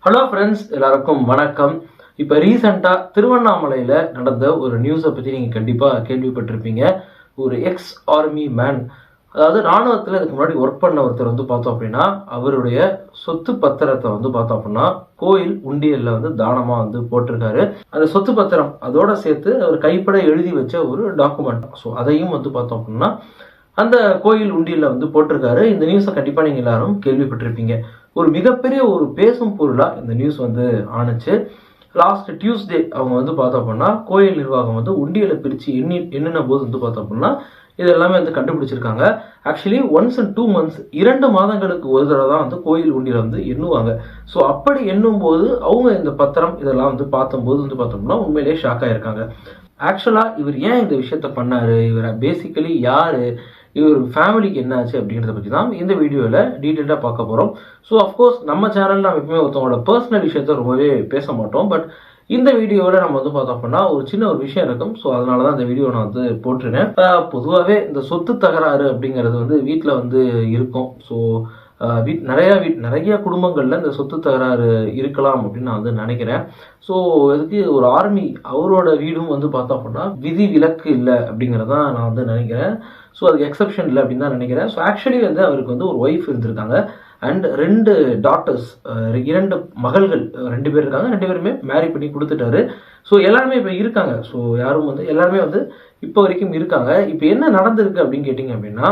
Hello friends, எல்லாருக்கும் வணக்கம். இப்போ ரீசெண்டாக திருவண்ணாமலையில் நடந்த ஒரு நியூஸை பற்றி நீங்கள் கண்டிப்பாக கேள்விப்பட்டிருப்பீங்க. ஒரு எக்ஸ் ஆர்மி மேன், அதாவது இராணுவத்தில் இதுக்கு முன்னாடி ஒர்க் பண்ண ஒருத்தர் பார்த்தோம் அப்படின்னா அவருடைய சொத்து பத்திரத்தை பார்த்தோம் அப்படின்னா கோயில் உண்டியலில் தானமாக போட்டிருக்காரு. அந்த சொத்து பத்திரம் அதோட சேர்த்து அவர் கைப்பட எழுதி வச்ச ஒரு டாக்குமெண்ட். ஸோ அதையும் பார்த்தோம் அப்படின்னா அந்த கோயில் உண்டியலில் போட்டிருக்காரு. இந்த நியூஸை கண்டிப்பாக நீங்கள் எல்லாரும் கேள்விப்பட்டிருப்பீங்க. ஒரு மிகப்பெரிய ஒரு பேசும் பொருளாக இந்த நியூஸ் ஆணுச்சு. லாஸ்ட் டியூஸ்டே அவங்க பார்த்தோம் அப்படின்னா கோயில் நிர்வாகம் உண்டியலை பிரித்து எண்ணின போது பார்த்தோம் அப்படின்னா இது எல்லாமே கண்டுபிடிச்சிருக்காங்க. ஆக்சுவலி ஒன்ஸ் இன் 2 months 2 மாதங்களுக்கு ஒரு தடவை தான் கோயில் உண்டியலை எண்ணுவாங்க. ஸோ அப்படி எண்ணும் போது அவங்க இந்த பத்திரம் இதெல்லாம் பார்த்தம்போது பார்த்தோம்னா உண்மையிலேயே ஷாக் ஆயிருக்காங்க. ஆக்சுவலாக இவர் ஏன் இந்த விஷயத்த பண்ணாரு, இவர் பேசிக்கலி யாரு, இவர் ஃபேமிலிக்கு என்ன ஆச்சு அப்படின்றத பற்றி தான் இந்த வீடியோவில் டீட்டெயிலாக பார்க்க போகிறோம். ஸோ அஃப்கோர்ஸ் நம்ம சேனலில் நம்ம எப்பவுமே ஒருத்தவங்களோட பர்சனல் விஷயத்த ரொம்பவே பேச மாட்டோம். பட் இந்த வீடியோவில் நம்ம பார்த்தோம் அப்படின்னா ஒரு சின்ன ஒரு விஷயம் இருக்கும். ஸோ அதனால தான் இந்த வீடியோ நான் போட்டிருக்கேன். பொதுவாகவே இந்த சொத்து தகராறு அப்படிங்கிறது வீட்டில் இருக்கும். ஸோ நிறைய குடும்பங்களில் இந்த சொத்து தகராறு இருக்கலாம் அப்படின்னு நான் நினைக்கிறேன். ஸோ இதுக்கு ஒரு ஆர்மி அவரோட வீடும் பார்த்தோம் அப்படின்னா விதி விலக்கு இல்லை அப்படிங்கிறதான் நான் நினைக்கிறேன். ஸோ அதுக்கு எக்ஸப்ஷன் இல்லை அப்படின்னு தான் நினைக்கிறேன். ஸோ ஆக்சுவலி அவருக்கு ஒரு ஒய்ஃப் இருந்திருக்காங்க அண்ட் 2 டாட்டர்ஸ், 2 மகள்கள் 2 பேர் இருக்காங்க. 2 பேருமே மேரி பண்ணி கொடுத்துட்டாரு. ஸோ எல்லாருமே இப்போ இருக்காங்க. ஸோ யாரும் எல்லாருமே இப்போ வரைக்கும் இருக்காங்க. இப்போ என்ன நடந்திருக்கு அப்படின்னு கேட்டிங்க அப்படின்னா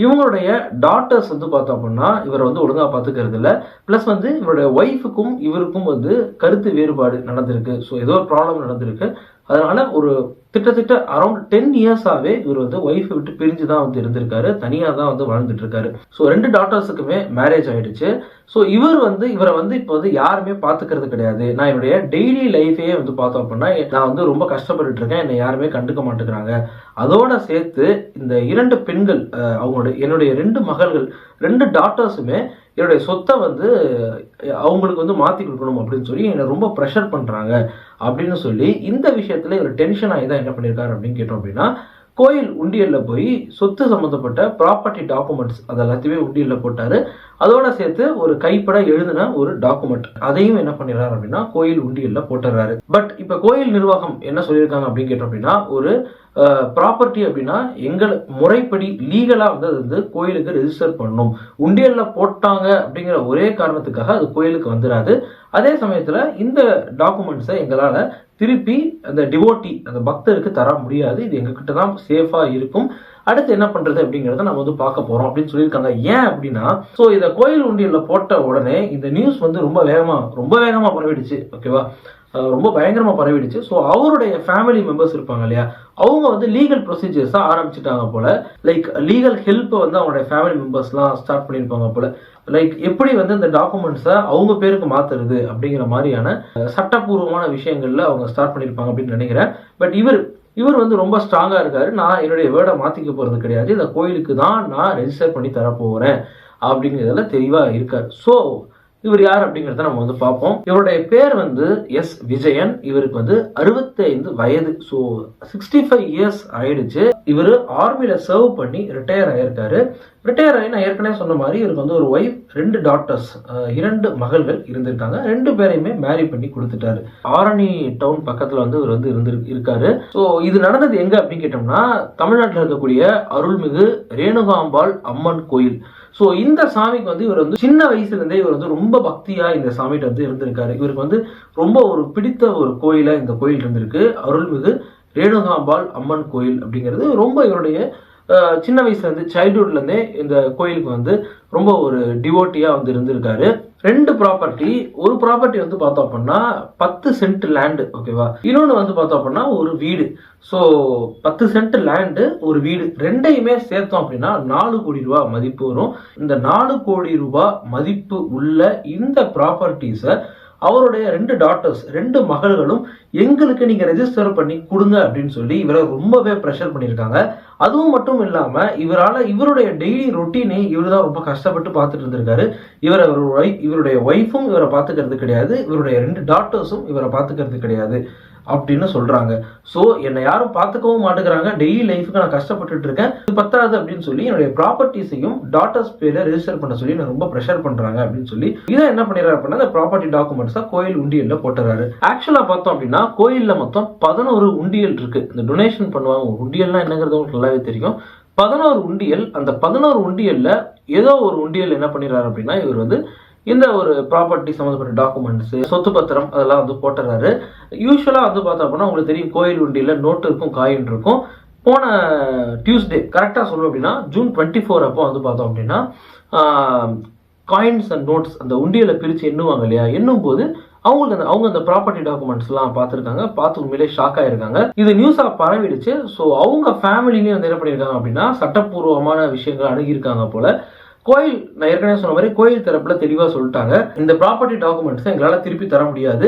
இவங்களுடைய டாட்டர்ஸ் பார்த்தோம் அப்படின்னா இவரை ஒழுங்காக பார்த்துக்கிறது இல்லை. ப்ளஸ் இவருடைய ஒய்ஃபுக்கும் இவருக்கும் கருத்து வேறுபாடு நடந்திருக்கு. ஸோ ஏதோ ஒரு ப்ராப்ளம் நடந்திருக்கு. அதனால ஒரு கிட்டத்தட்ட அரௌண்ட் 10 இயர்ஸாகவே இவர் ஒய்ஃபை விட்டு பிரிஞ்சு தான் இருந்திருக்காரு. தனியாக தான் வாழ்ந்துட்டு இருக்காரு. ஸோ 2 டாட்டர்ஸுக்குமே மேரேஜ் ஆயிடுச்சு. ஸோ இவரை இப்போ யாருமே பார்த்துக்கிறது கிடையாது. நான் என்னுடைய டெய்லி லைஃபையே பார்த்தோம் அப்படின்னா நான் ரொம்ப கஷ்டப்பட்டு இருக்கேன், என்னை யாருமே கண்டுக்க மாட்டேங்கிறாங்க. அதோட சேர்த்து இந்த 2 பெண்கள், என்னுடைய 2 மகள்கள், 2 டாட்டர்ஸுமே என்னுடைய சொத்தை அவங்களுக்கு மாற்றி கொடுக்கணும் அப்படின்னு சொல்லி என்னை ரொம்ப ப்ரெஷர் பண்ணுறாங்க அப்படின்னு சொல்லி இந்த விஷயத்தில் இவர் டென்ஷன் ஆகி தான் என்ன பண்ணியிருக்காரு அப்படின்னு கேட்டோம் அப்படின்னா கோயில் உண்டியலில் போய் சொத்து சம்மந்தப்பட்ட ப்ராப்பர்ட்டி டாக்குமெண்ட்ஸ் அது எல்லாத்தையுமே உண்டியலில் போட்டார். அதோட சேர்த்து ஒரு கைப்பட எழுதின ஒரு டாக்குமெண்ட் அதையும் என்ன பண்ணிடுறாரு அப்படின்னா கோயில் உண்டியலில் போட்டுறாரு. பட் இப்போ கோயில் நிர்வாகம் என்ன சொல்லியிருக்காங்க அப்படின்னு கேட்டோம் அப்படின்னா ஒரு ப்ராப்பர்ட்டி அப்படின்னா எங்கள் முறைப்படி லீகலாக அது கோயிலுக்கு ரெஜிஸ்டர் பண்ணணும். உண்டியலில் போட்டாங்க அப்படிங்கிற ஒரே காரணத்துக்காக அது கோயிலுக்கு வந்துடாது. அதே சமயத்தில் இந்த டாக்குமெண்ட்ஸை எங்களால் திருப்பி அந்த டிவோட்டி அந்த பக்தருக்கு தர முடியாது. இது எங்ககிட்ட தான் சேஃபாக இருக்கும். அடுத்து என்ன பண்றது அப்படிங்கிறத நம்ம பார்க்க போறோம் அப்படின்னு சொல்லியிருக்காங்க. ஏன் அப்படின்னா ஸோ இதை கோயில் உண்டியலில் போட்ட உடனே இந்த நியூஸ் ரொம்ப வேகமாக பரவிடுச்சு. ஓகேவா, ரொம்ப பயங்கரமா பரவிடுச்சு. ஸோ அவருடைய ஃபேமிலி மெம்பர்ஸ் இருப்பாங்க இல்லையா, அவங்க லீகல் ப்ரொசீஜர்ஸா ஆரம்பிச்சுட்டாங்க போல. லைக் லீகல் ஹெல்ப் அவங்களுடைய ஃபேமிலி மெம்பர்ஸ்லாம் ஸ்டார்ட் பண்ணியிருப்பாங்க போல. லைக் எப்படி இந்த டாக்குமெண்ட்ஸை அவங்க பேருக்கு மாத்துறது அப்படிங்கிற மாதிரியான சட்டப்பூர்வமான விஷயங்கள்ல அவங்க ஸ்டார்ட் பண்ணியிருப்பாங்க அப்படின்னு நினைக்கிறேன். பட் இவர் ரொம்ப ஸ்ட்ராங்கா இருக்காரு. நான் என்னுடைய வேர்டை மாத்திக்க போறது கிடையாது, இந்த கோயிலுக்கு தான் நான் ரெஜிஸ்டர் பண்ணி தரப்போறேன் அப்படிங்கிறதுல தெளிவா இருக்காரு. ஸோ இவர் யார் அப்படிங்கிறத நம்ம பார்ப்போம். இவருடைய பேர் எஸ் விஜயன். இவருக்கு 65 வயது. ஸோ 65 இயர்ஸ் ஆயிடுச்சு. இவர் ஆர்மியில சர்வ் பண்ணி ரிட்டையர் ஆயிருக்காரு. ரிட்டையர் ஆகி நான் ஏற்கனவே சொன்ன மாதிரி இவருக்கு ஒரு ஒய்ஃப், 2 டாட்டர்ஸ், 2 மகள்கள் இருந்திருக்காங்க. 2 பேரையுமே மேரி பண்ணி கொடுத்துட்டாரு. ஆரணி டவுன் பக்கத்துல இவர் இருக்காரு. ஸோ இது நடந்தது எங்க அப்படின்னு கேட்டோம்னா தமிழ்நாட்டில் இருக்கக்கூடிய அருள்மிகு ரேணுகாம்பாள் அம்மன் கோயில். ஸோ இந்த சாமிக்கு இவர் சின்ன வயசுல இருந்தே இவர் ரொம்ப பக்தியா இந்த சாமிகிட்ட இருந்திருக்காரு. இவருக்கு ரொம்ப ஒரு பிடித்த ஒரு கோயிலா இந்த கோயில் இருந்திருக்கு. அருள்மிகு ரேணுகாம்பாள் அம்மன் கோயில் அப்படிங்கிறது ரொம்ப இவருடைய சின்ன வயசுல இருந்து சைல்ட்ஹுட்ல இருந்தே இந்த கோயிலுக்கு ரொம்ப ஒரு டிவோட்டியா இருந்திருக்காரு. 2 ப்ராப்பர்ட்டி, ஒரு ப்ராப்பர்ட்டி பார்த்தோம் அப்படின்னா 10 சென்ட் லேண்டு. ஓகேவா, இன்னொன்று பார்த்தோம் அப்படின்னா ஒரு வீடு. ஸோ 10 சென்ட் லேண்டு, ஒரு வீடு, ரெண்டையுமே சேர்த்தோம் அப்படின்னா 4 கோடி ரூபாய் மதிப்பு வரும். இந்த 4 கோடி ரூபாய் மதிப்பு உள்ள இந்த ப்ராப்பர்ட்டிஸை அவருடைய 2 டாட்டர்ஸ், 2 மகள்களும் எங்களுக்கு நீங்க ரெஜிஸ்டர் பண்ணி கொடுங்க அப்படின்னு சொல்லி இவரை ரொம்பவே ப்ரெஷர் பண்ணியிருக்காங்க. அதுவும் மட்டும் இல்லாம இவருடைய டெய்லி ரொட்டீனை இவர் தான் ரொம்ப கஷ்டப்பட்டு பார்த்துட்டு இருந்திருக்காரு. இவருடைய ஒய்ஃபும் இவரை பார்த்துக்கிறது கிடையாது, இவருடைய 2 டாட்டர்ஸும் இவரை பார்த்துக்கிறது கிடையாது. அப்படின்னு சொல்றாங்க. ஸோ என்னை யாரும் பார்த்துக்கவும் மாட்டேங்கிறாங்க, டெய்லி லைஃபுக்கு நான் கஷ்டப்பட்டுட்டு இருக்கேன், இது பத்தாது அப்படின்னு சொல்லி என்னுடைய ப்ராப்பர்ட்டிஸையும் டாட்டர்ஸ் பேர்ல ரெஜிஸ்டர் பண்ண சொல்லி நான் ரொம்ப ப்ரெஷர் பண்றாங்க அப்படின்னு சொல்லி இதை என்ன பண்ணிடுறாரு அப்படின்னா அந்த ப்ராப்பர்ட்டி டாக்குமெண்ட்ஸா கோயில் உண்டியல்ல போட்டுறாரு. ஆக்சுவலா பார்த்தோம் அப்படின்னா கோயில்ல மொத்தம் 11 உண்டியல் இருக்கு. இந்த டொனேஷன் பண்ணுவாங்க, உண்டியல்னா என்னங்கிறது உங்களுக்கு நல்லாவே தெரியும். 11 உண்டியல். அந்த 11 உண்டியல்ல ஏதோ ஒரு உண்டியல் என்ன பண்ணிடுறாரு அப்படின்னா இவர் வந்து இந்த ஒரு ப்ராப்பர்ட்டி சம்மந்தப்பட்ட டாக்குமெண்ட்ஸ், சொத்து பத்திரம் அதெல்லாம் வந்து போட்டுறாரு. யூஸ்வலா வந்து பார்த்தோம் அப்படின்னா உங்களுக்கு தெரியும் கோயில் உண்டியல்ல நோட்டு இருக்கும், காயின் இருக்கும். போன டியூஸ்டே கரெக்டாக சொல்லணும் அப்படின்னா ஜூன் 24 அப்போ வந்து பார்த்தோம் அப்படின்னா காயின்ஸ் அண்ட் நோட்ஸ் அந்த உண்டியலை பிரித்து எண்ணுவாங்க இல்லையா, எண்ணும் போது அவங்க அந்த ப்ராப்பர்ட்டி டாக்குமெண்ட்ஸ்லாம் பார்த்துருக்காங்க. பார்த்து உண்மையிலே ஷாக் ஆயிருக்காங்க. இது நியூஸாக பரவிடுச்சு. ஸோ அவங்க ஃபேமிலிலையும் வந்து என்ன பண்ணியிருக்காங்க அப்படின்னா சட்டப்பூர்வமான விஷயங்கள் அணுகியிருக்காங்க போல. கோயில், நான் ஏற்கனவே சொன்ன மாதிரி கோயில் தரப்புல தெளிவாக சொல்லிட்டாங்க, இந்த ப்ராப்பர்ட்டி டாக்குமெண்ட்ஸை எங்களால் திருப்பி தர முடியாது.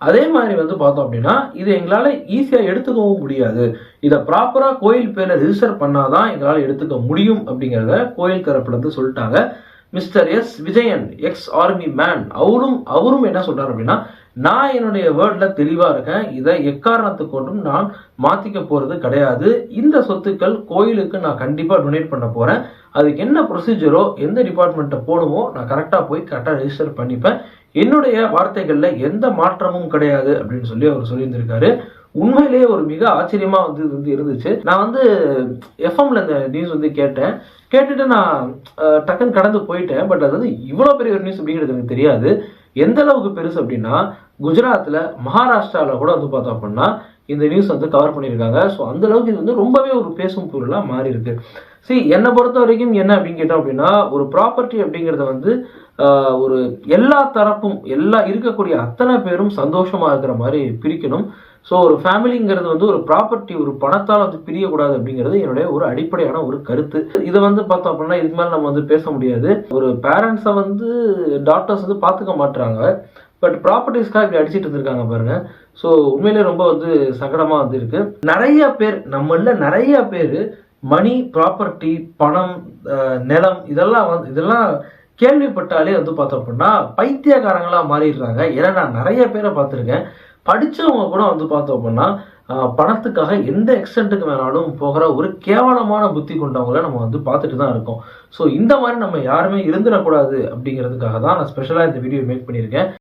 அதே மாதிரி வந்து பார்த்தோம் அப்படின்னா இது எங்களால் ஈஸியாக எடுத்துக்கவும் முடியாது. இதை ப்ராப்பராக கோயில் பேரில் ரிஜிஸ்டர் பண்ணாதான் எங்களால் எடுத்துக்க முடியும் அப்படிங்கிறத கோயில் தரப்புல இருந்து சொல்லிட்டாங்க. Mister S Vijayan, ex army man, அவரும் என்ன சொல்றாரு அப்படின்னா நான் என்னுடைய வேர்ட்ல தெளிவா இருக்கேன், இதை எக்காரணத்துக்கு கொண்டும் நான் மாத்திக்க போறது கிடையாது. இந்த சொத்துக்கள் கோயிலுக்கு நான் கண்டிப்பா டொனேட் பண்ண போறேன். அதுக்கு என்ன ப்ரொசீஜரோ எந்த டிபார்ட்மெண்ட்டை போடுமோ நான் கரெக்டா போய் கரெக்டா ரெஜிஸ்டர் பண்ணிப்பேன். என்னுடைய வார்த்தைகள்ல எந்த மாற்றமும் கிடையாது அப்படின்னு சொல்லி அவர் சொல்லியிருந்திருக்காரு. உண்மையிலேயே ஒரு மிக ஆச்சரியமா வந்து இருந்துச்சு. நான் வந்து எஃப்எம்ல இந்த நியூஸ் வந்து கேட்டுட்டு நான் டக்குன்னு கடந்து போயிட்டேன். பட் அது வந்து இவ்வளவு பெரிய ஒரு நியூஸ் அப்படிங்கிறது எனக்கு தெரியாது. எந்த அளவுக்கு பெருசு அப்படின்னா குஜராத்ல, மகாராஷ்டிரால கூட வந்து பார்த்தோம் அப்படின்னா இந்த நியூஸ் வந்து கவர் பண்ணியிருக்காங்க. ஸோ அந்த அளவுக்கு இது வந்து ரொம்பவே ஒரு பேசும் பொருளா மாறி இருக்கு. சரி, என்னை பொறுத்த வரைக்கும் என்ன அப்படின்னு கேட்டோம் அப்படின்னா ஒரு ப்ராப்பர்ட்டி அப்படிங்கிறத வந்து ஒரு எல்லா தரப்பும் இருக்கக்கூடிய அத்தனை பேரும் சந்தோஷமா இருக்கிற மாதிரி பிரிக்கணும். ஸோ ஒரு ஃபேமிலிங்கிறது வந்து ஒரு ப்ராப்பர்ட்டி, ஒரு பணத்தால் வந்து பிரியக்கூடாது அப்படிங்கிறது என்னுடைய ஒரு அடிப்படையான ஒரு கருத்து. இதை வந்து பார்த்தோம் அப்படின்னா இதுக்கு மேலே நம்ம வந்து பேச முடியாது. ஒரு பேரண்ட்ஸை வந்து டாக்டர்ஸ் வந்து பார்த்துக்க மாட்டுறாங்க, பட் ப்ராப்பர்ட்டிஸ்க்காக இப்படி அடிச்சுட்டு இருந்திருக்காங்க பாருங்க. ஸோ உண்மையிலே ரொம்ப வந்து சங்கடமாக வந்து இருக்கு. நிறைய பேர் மணி, ப்ராப்பர்ட்டி, பணம், நிலம் இதெல்லாம் கேள்விப்பட்டாலே வந்து பார்த்தோம் அப்படின்னா பைத்தியக்காரங்களா மாறிடுறாங்க. ஏன்னா நான் நிறைய பேரை பார்த்துருக்கேன், படிச்சவங்க கூட வந்து பார்த்தோம் அப்படின்னா பணத்துக்காக எந்த எக்ஸ்டென்ட்டுக்கு வேணாலும் போகிற ஒரு கேவலமான புத்தி கொண்டவங்களை நம்ம வந்து பார்த்துட்டு தான் இருக்கோம். ஸோ இந்த மாதிரி நம்ம யாருமே இருந்துடக்கூடாது அப்படிங்கிறதுக்காக தான் நான் ஸ்பெஷலாக இந்த வீடியோ மேக் பண்ணியிருக்கேன்.